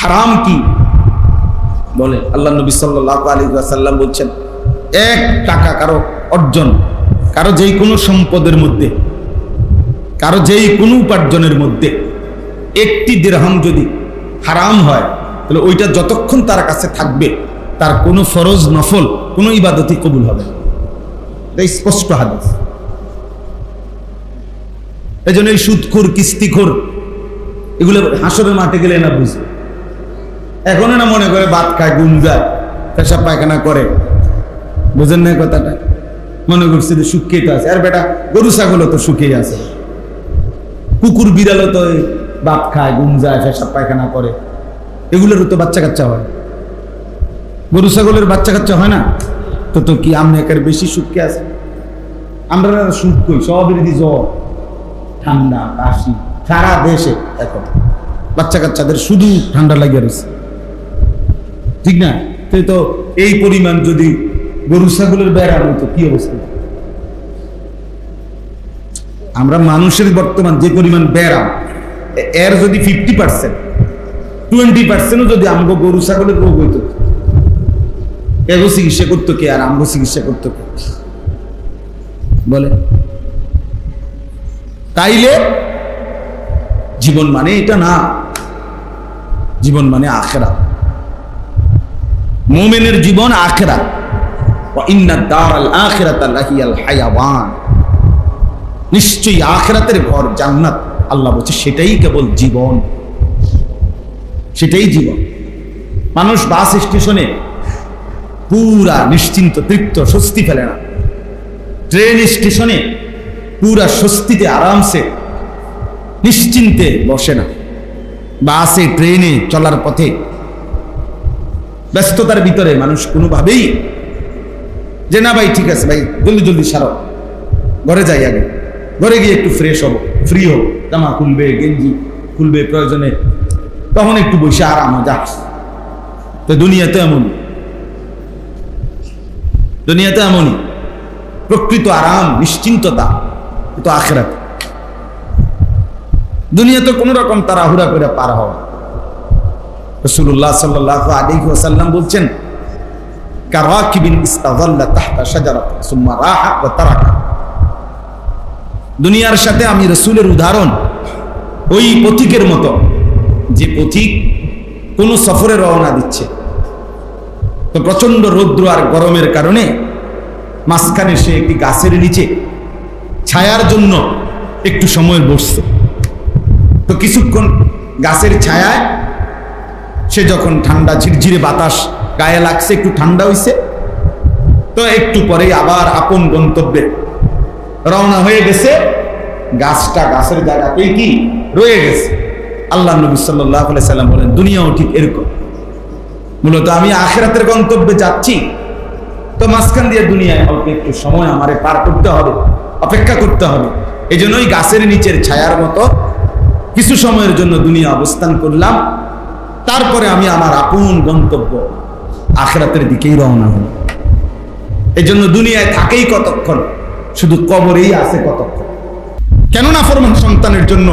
হারাম কি বলে আল্লাহ নবী সাল্লাল্লাহু আলাইহি ওয়াসাল্লাম বলছেন, 1 টাকা কারো অর্জন, কারো যেই কোনো সম্পদের মধ্যে, কারো যেই কোনো উপার্জনের মধ্যে 1টি দিরহাম যদি হারাম হয়, তাহলে ওইটা যতক্ষণ তার কাছে থাকবে তার কোনো ফরজ নফল কোনো ইবাদতই কবুল হবে না। এটা স্পষ্ট হাদিস। এই জন্য এই সুদখোর, কিস্তিখোর এগুলো হাসরের মাঠে গেলে না বুঝবে। এখন না মনে করে ভাত খায়, ঘুম যায়, পেশাব পায়খানা করে, বুঝেন না কথাটা? মনে করছে যে সুখেই তো আছে। আর বেটা গরু ছাগলও তো সুখেই আছে, কুকুর বিড়ালও তো ভাত খায়, ঘুম যায়, পেশাব পায়খানা করে, এগুলোরও তো বাচ্চা কাচ্চা হয়। গরু ছাগলের বাচ্চা কাচ্চা হয় না তো? তো কি আমরা একের বেশি সুখে আছে? আমরা সুখ কই, সবের জ্বর, ঠান্ডা, কাশি সারা দেশে। এখন বাচ্চা কাচ্চাদের শুধু ঠান্ডা লাগিয়ে রয়েছে, ঠিক না? তো এই পরিমাণ যদি গরু ছাগলের বেড়া হইতো কি অবস্থা? আমরা মানুষের বর্তমান যে পরিমাণ বেড়া, এর যদি 50%, 20% যদি আমগো গরু ছাগলের রোগ হইতো, এগো চিকিৎসা করতো কে আর আমগো চিকিৎসা করতো কে বলে? তাইলে জীবন মানে এটা না, জীবন মানে আখিরাত। মুমিনের জীবন আখিরাত। ওয়া ইন্নাদ দারাল আখিরাতা লাহিয়াল হায়াওয়ান, নিশ্চয়ই আখিরাতের ঘর জান্নাত। আল্লাহ বলছে সেটাই কেবল জীবন, সেটাই জীবন। মানুষ বাস স্টেশনে পুরা নিশ্চিন্ত, তৃপ্ত, স্বস্তি ফেলে না। ট্রেন স্টেশনে পুরা স্বস্তিতে, আরামসে, নিশ্চিন্তে বসে না। বাসে, ট্রেনে চলার পথে ব্যস্ততার ভিতরে মানুষ কোনোভাবেই যে না ভাই ঠিক আছে ভাই, জলদি জলদি সারো, ঘরে যাই, আগে ঘরে গিয়ে একটু ফ্রেশ হবো, ফ্রি হবো, জামা খুলবে, গেঞ্জি খুলবে প্রয়োজনে, তখন একটু বসে আরাম যা। তো দুনিয়াতে এমনই, দুনিয়াতে এমনই প্রকৃত আরাম, নিশ্চিন্ততা তো আখিরাত। দুনিয়াতে কোন রকম তাড়াহুড়া করে পার হওয়া। রাসূলুল্লাহ সাল্লাল্লাহু আলাইহি ওয়াসাল্লাম বলছেন, কারাকিবিন ইস্তাযাল্লা তাহতা শাজারাতিন সুম্মা রাহা ওয়া তারাকা। দুনিয়ার সাথে আমি রাসূলের উদাহরণ ওই পথিকের মতো, যে পথিক কোন সফরে রওনা দিচ্ছে, তো প্রচন্ড রৌদ্র আর গরমের কারণে মাঝখানে সে একটি গাছের নিচে ছায়ার জন্য একটু সময় বসছে। তো কিছুক্ষণ গাছের ছায়ায় সে যখন ঠান্ডা ঝিরঝিরে বাতাস গায়ে লাগছে, একটু ঠান্ডা হইছে, তো একটু পরেই আবার আপন গন্তব্যে রওনা হয়ে গেছে। গাছটা গাছের জায়গাতেই কি রয়ে গেছে। আল্লাহ নবী সাল্লাল্লাহু আলাইহি সাল্লাম বলেন, দুনিয়াও ঠিক এরকম। মূলত আমি আখিরাতের গন্তব্যে যাচ্ছি, তো মাঝখান দিয়ে দুনিয়ায় অল্প একটু সময় আমারে পার করতে হবে, অপেক্ষা করতে হবে। এই জন্যই গাছের নিচের ছায়ার মতো কিছু সময়ের জন্য দুনিয়া অবস্থান করলাম, তারপরে আমি আমার আপন গন্তব্য আখিরাতের দিকেই রওনা হলাম। এই জন্য দুনিয়ায় থাকেই কতক্ষণ, শুধু কবরেই আছে কতক্ষণ। কেন না ফরমান সন্তানের জন্য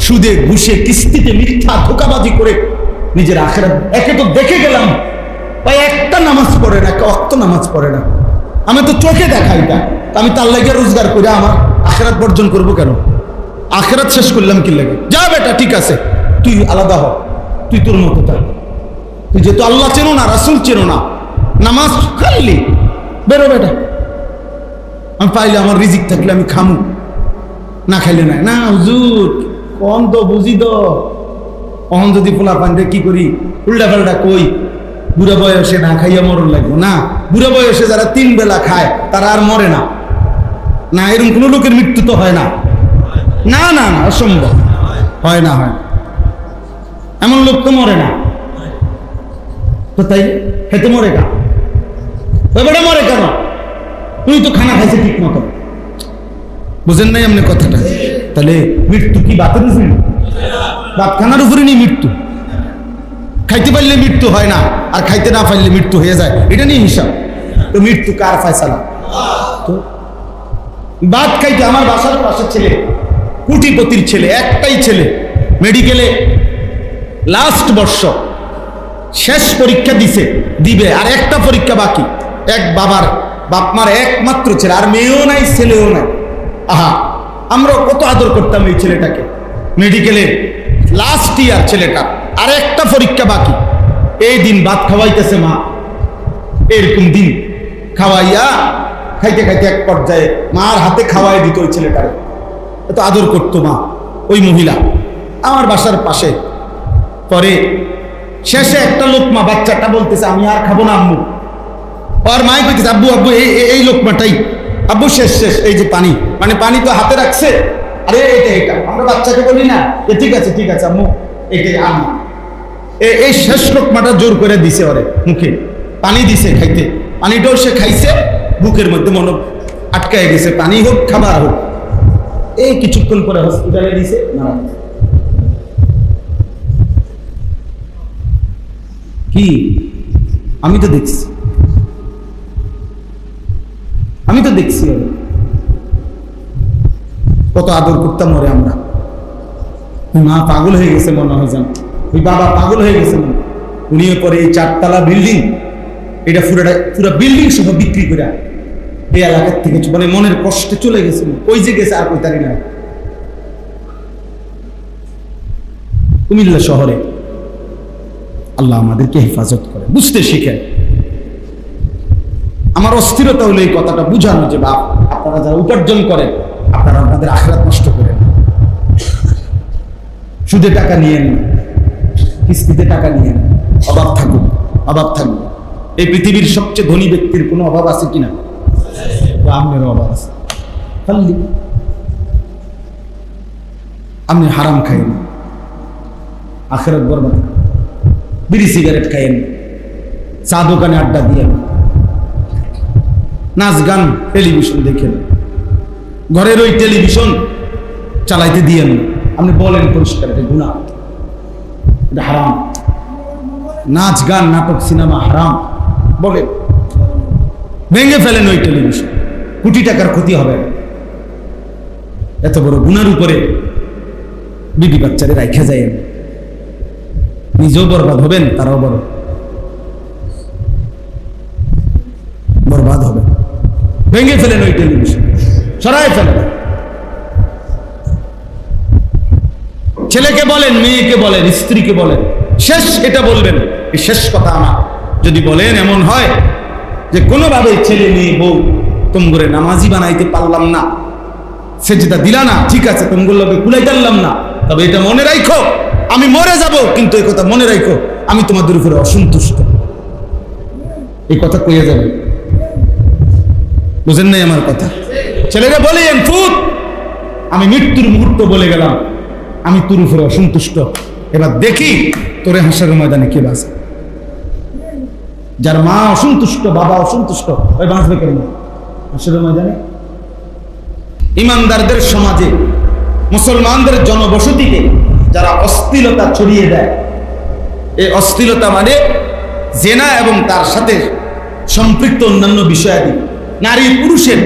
সুদে, ঘুষে, কিস্তিতে, মিথ্যা, ধোঁকাবাজি করে নিজের আখিরাত। একে তো দেখে গেলাম ভাই একটা নামাজ পড়ে না, একটা ওয়াক্ত নামাজ পড়ে না, আমি তো চোখে দেখা এটা, আমি তার লাগে রোজগার করে আমার আখিরাত বর্জন করব কেন? আখিরাত শেষ করলাম কি লাগে? যা বেটা ঠিক আছে, তুই আলাদা হ, তুই তোর মতো থাক, তুই যেহেতু আল্লাহ চেনো না, রাসূল চেনো না, নামাজ খাইলি বেরো বেটা। আমি পাইলে আমার রিজিক থাকলে আমি খামু, না খাইলে নাই। না হুজুর কম তো বুঝি তো, অহন যদি পোলা পান্ডে কি করি উল্টা পাল্টা কই, বুড়া বয়সে না খাইয়া মরণ লাগবো না। বুড়া বয়সে যারা 3 বেলা খায় তারা আর মরে না। না এরকম কোন লোকের মৃত্যু তো হয় না, না না না, অসম্ভব, হয় না, হয় এমন লোক তো মরে না। তো তাই খেতে মরে কেন? বেটা মরে কেন? তুই তো খানা খাইছে ঠিক মতো, বুঝেন নাই এমনি কথাটা? তাহলে মৃত্যু কি বাতের উপরে? ভাত খানার উপরে নেই মৃত্যু। খাইতে পারলে মৃত্যু হয় না, আর খাইতে না পারলে মৃত্যু হয়ে যায়, এটা নিয়ে হিসাব। তো মৃত্যু কার ফয়সালা? তো ভাত খাইতে, আমার বাসার পাশের ছেলে, কোটিপতির ছেলে, একটাই ছেলে, মেডিকেলে লাস্ট বর্ষ, শেষ পরীক্ষা দিবে, আর একটা পরীক্ষা বাকি। এক বাবার বাপ মার একমাত্র ছেলে, আর মেয়েও নাই ছেলেও নাই। আহা, আমরা কত আদর করতাম এই ছেলেটাকে। মেডিকেলে লাস্ট ইয়ার ছেলেটা, আর একটা পরীক্ষা বাকি। এই দিন ভাত খাওয়াইতেছে মা, এরকম দিন খাওয়াইয়া খাইতে খাইতে এক পর্যায়ে মার হাতে খাওয়াই দিত ওই ছেলেটারে। এত আদর করতো মা ওই মহিলা, আমার বাসার পাশে। পরে শেষে একটা লোকমা, বাচ্চাটা বলতেছে আমি আর খাবো না আম্মু। আর মাই কইতেছে আব্বু আব্বু এই লোকমাটাই আব্বু, শেষ শেষ, এই যে পানি, মানে পানি তো হাতে রাখছে, আরে এটা আমরা বাচ্চাকে বলি না ঠিক আছে ঠিক আছে আম্মু, এটাই আমি। এই শেষ লোকমাটা জোর করে দিছে ওরে মুখে, পানি দিছে খাইতে। পানিটাও সে খাইছে, বুকের মধ্যে মনে আটকায় গেছে, পানি হোক খাবার হোক। এই কিছুক্ষণ পরে হসপিটালে দিছে, মারা গেছে। কি আমি তো দেখছি, কত আদর করতাম ওরে আমরা। মা পাগল হয়ে গেছে মনে হয়, জান ওই বাবা পাগল হয়ে গেছে মনে। উনিও পরে এই 4 তলা বিল্ডিং, এটা পুরো বিল্ডিং সহ বিক্রি করে এই এলাকার থেকে মানে মনের কষ্টে চলে গেছে। ওই যে গেছে আর কই তারি না, কুমিল্লা শহরে। আল্লাহ আমাদেরকে হেফাজত করে, বুঝতে শিখে। আমার অস্থিরতা হলো এই কথাটা বুঝানো যে বাপ, আপনারা যারা উপার্জন করেন আপনারা আপনাদের আখিরাত নষ্ট করেন। সুদে টাকা নিয়ে নেন, কিস্তিতে টাকা নিয়ে নেন, অভাব থাকুক। এই পৃথিবীর সবচেয়ে ধনী ব্যক্তির কোনো অভাব আছে কিনা? আপনার অভাব আছে। খালি আপনি হারাম খাইন, আখিরাত বরবাদ। বিড়ি সিগারেট খাইয়েন, চা দোকানে আড্ডা দিয়েন, নাচ গান টেলিভিশন দেখেন, ঘরের ওই টেলিভিশন চালাইতে দিয়েন। আপনি বলেন পরিষ্কার এটা গুনাহ, এটা হারাম। নাচ গান নাটক সিনেমা হারাম বলেন, ভেঙে ফেলেন ওই টেলিভিশন, কোটি টাকার ক্ষতি হবে। এত বড় গুনার উপরে বিবি বাচ্চারে রাইখা যায়, নিজেও বরবাদ হবেন, তারাও বরবাদ হবে। ভেঙে ফেলেন ওই টেলিভিশন, সরাই ফেলেন। ছেলেকে বলেন, মেয়েকে বলেন, স্ত্রীকে বলেন, শেষ এটা বলবেন, এই শেষ কথা আমার। যদি বলেন এমন হয় যে কোনোভাবে ছেলে মেয়ে বউ তোমরে নামাজি বানাইতে পারলাম না, সেজদা দিলা না, ঠিক আছে তোমগুলোকে কুলাই টানলাম না, তবে এটা মনে রাখো আমি মরে যাব, কিন্তু এই কথা মনে রাখো আমি তোমাদের উপরে অসন্তুষ্ট। এই কথা কইয়া যাবে, বুঝেন নাই আমার কথা? ছেলেরা বলেন ফুট, আমি মৃত্যুর মুহূর্ত বলে গেলাম আমি তোর উপরে অসন্তুষ্ট, এবার দেখি তোরে হাসরের ময়দানে কে বাঁচে। যার মা অসন্তুষ্ট, বাবা অসন্তুষ্ট, ওই বাঁচবে কেন হাসরের ময়দানে? ইমানদারদের সমাজে, মুসলমানদের জনবসতিতে যারা অশ্লীলতা ছড়িয়ে দেয়, এই অশ্লীলতা মানে জেনা এবং তার সাথে সম্পৃক্ত অন্যান্য বিষয়াদি, নারী পুরুষের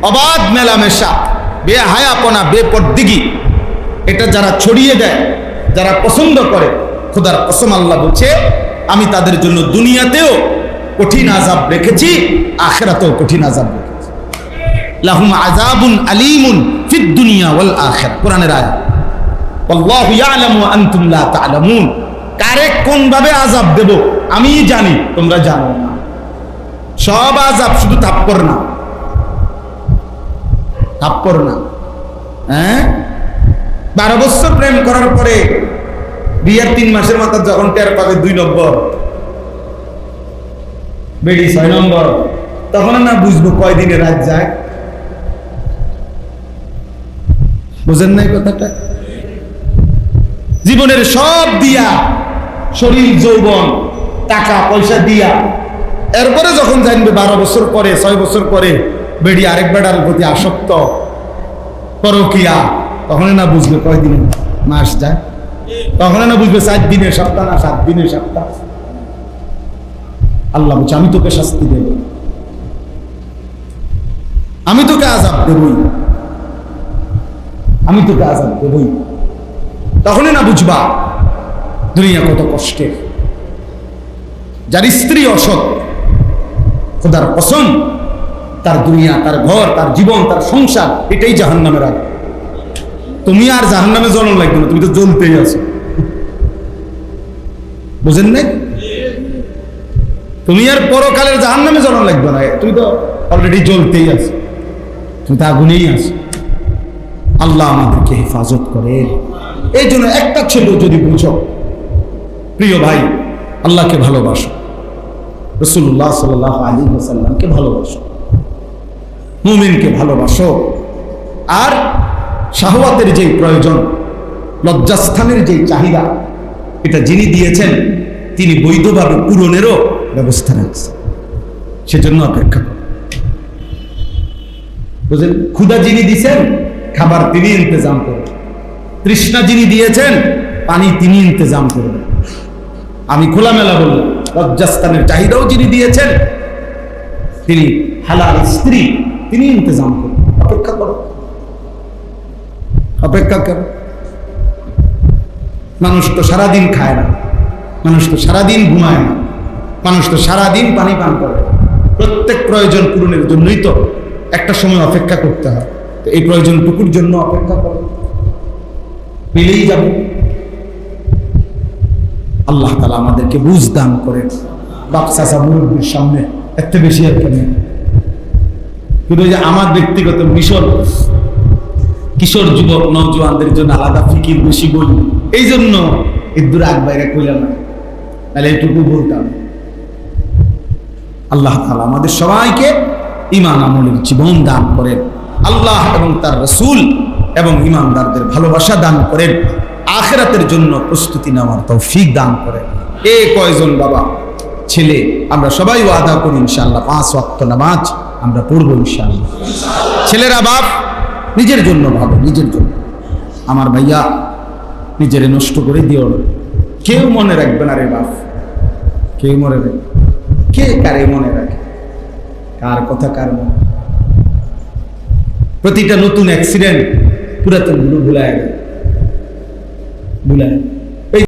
অবাধ মেলামেশা, বেহায়াপনা, বেপরদিগি, এটা যারা ছড়িয়ে দেয়, যারা পছন্দ করে, খোদার কসম আল্লাহ বলছে আমি তাদের জন্য দুনিয়াতেও কঠিন আযাব রেখেছি, আখিরাতেও কঠিন আযাব রেখেছি। লাহুম আযাবুন আলীমুন ফিদ দুনিয়া ওয়াল আখিরা, কোরআনের আয়াত। আল্লাহু ইয়ালামু ওয়া আনতুম লা তা'লামুন, কারে কোন ভাবে আযাব দেব আমি জানি, তোমরা জানো না। সব আযাব শুধু থাপ্পড় না, হ্যাঁ? 12 বছর প্রেম করার পরে বিয়ের 3 মাসের মাথায় যখন টের পাবে 2 নম্বর বেডি 6 নম্বর, তখন না বুঝবো কয়দিনে রাত যায়। বুঝেন নাই কথাটা? জীবনের সব দিয়া, শরীর যৌবন টাকা পয়সা দিয়া, এরপরে যখন জানবে 12 বছর পরে 6 বছর পরে বেডি আরেক বেড়ার প্রতি আসক্ত, পরকিয়া, তখন না বুঝবে কয়দিনে মাস যায়, তখন না বুঝবে 4 দিনে সপ্তাহ না 7 দিনে সপ্তাহ। আল্লাহ বলছে আমি তোকে শাস্তি দেব, আমি তোকে আযাব দেবই, আমি তোকে আযাব দেবই। তখনই না বুঝবা দুনিয়া কত কষ্টের। যার স্ত্রী অসৎ, খোদার কসম তার দুনিয়া, তার ঘর, তার জীবন, তার সংসার এটাই জাহান্নামের আগুন। তুমি আর জাহান্নামে জ্বলন লাগবে না, তুমি তো জ্বলতেই আছো। বুঝেন নাই? তুমি আর পরকালের জাহান্নামে জ্বলন লাগবে না, তুমি তো অলরেডি জ্বলতেই আছো, তুমি তো আগুনেই আছো। আল্লাহ আমাদেরকে হেফাজত করে। এই জন্য একটা ছিল, যদি বুঝো প্রিয় ভাই, আল্লাহকে ভালোবাসো, রাসূলুল্লাহ সাল্লাল্লাহু আলাইহি ওয়াসাল্লামকে ভালোবাসো, মুমিনকে ভালোবাসো, আর শাহওয়াতের যেই প্রয়োজন, লজ্জাস্থানের যেই চাহিদা, এটা যিনি দিয়েছেন তিনি বৈধভাবে পূরণেরও ব্যবস্থা রাখছেন, সেজন্য অপেক্ষা করো। বুঝলেন? ক্ষুধা যিনি দিয়েছেন খাবার তিনি ইন্তজাম করবেন, তৃষ্ণা যিনি দিয়েছেন পানি তিনি ইন্তজাম করবেন। আমি খোলামেলা বললাম, লজ্জাস্থানের চাহিদাও যিনি দিয়েছেন তিনি হালাল স্ত্রী তিনি ইন্তজাম করবেন। অপেক্ষা করো, অপেক্ষা করো। মানুষ তো সারাদিন খায় না, মানুষ তো সারাদিন ঘুমায় না, মানুষ তো সারাদিন পানি পান করে। প্রত্যেক প্রয়োজন পূরণের জন্যই তো একটা সময় অপেক্ষা করতে হয়। তো এই প্রয়োজনটুকুর জন্য অপেক্ষা করো, পেলেই যাবে। আল্লাহ তাআলা আমাদেরকে বুঝ দান করেন। বাপ চাচা মুরব্বীর সামনে এত বেশি আর কেন, কিন্তু যে আমার ব্যক্তিগত মিশন, কিশোর যুবক নওজোয়ানদের জন্য আলাদা ফিকির বেশি বলি, এই জন্য এর দূরে আগ বাইরে কইলাম না, তাহলে এইটুকু বলতাম। আল্লাহ তাআলা আমাদের সবাইকে ঈমান আমলের জীবন দান করেন, আল্লাহ এবং তার রাসূল এবং ঈমানদারদের ভালোবাসা দান করেন, আখিরাতের জন্য প্রস্তুতি নেওয়ার তৌফিক দান করেন। এ কয়জন বাবা ছেলে আমরা সবাই ওয়াদা করি ইনশাআল্লাহ 5 ওয়াক্ত নামাজ আমরা পড়ব ইনশাআল্লাহ। ছেলেরা বাপ নিজের জন্য ভাবো, নিজের জন্য। আমার ভাইয়া নিজেরে নষ্ট করে দিও না, কেউ মনে রাখবে না রে বাপ, কেউ মনে রাখবে, কে কারে মনে রাখে, কার কথা কার মনে। প্রতিটা নতুন অ্যাক্সিডেন্ট পুরাতন গুলো ভুলায়,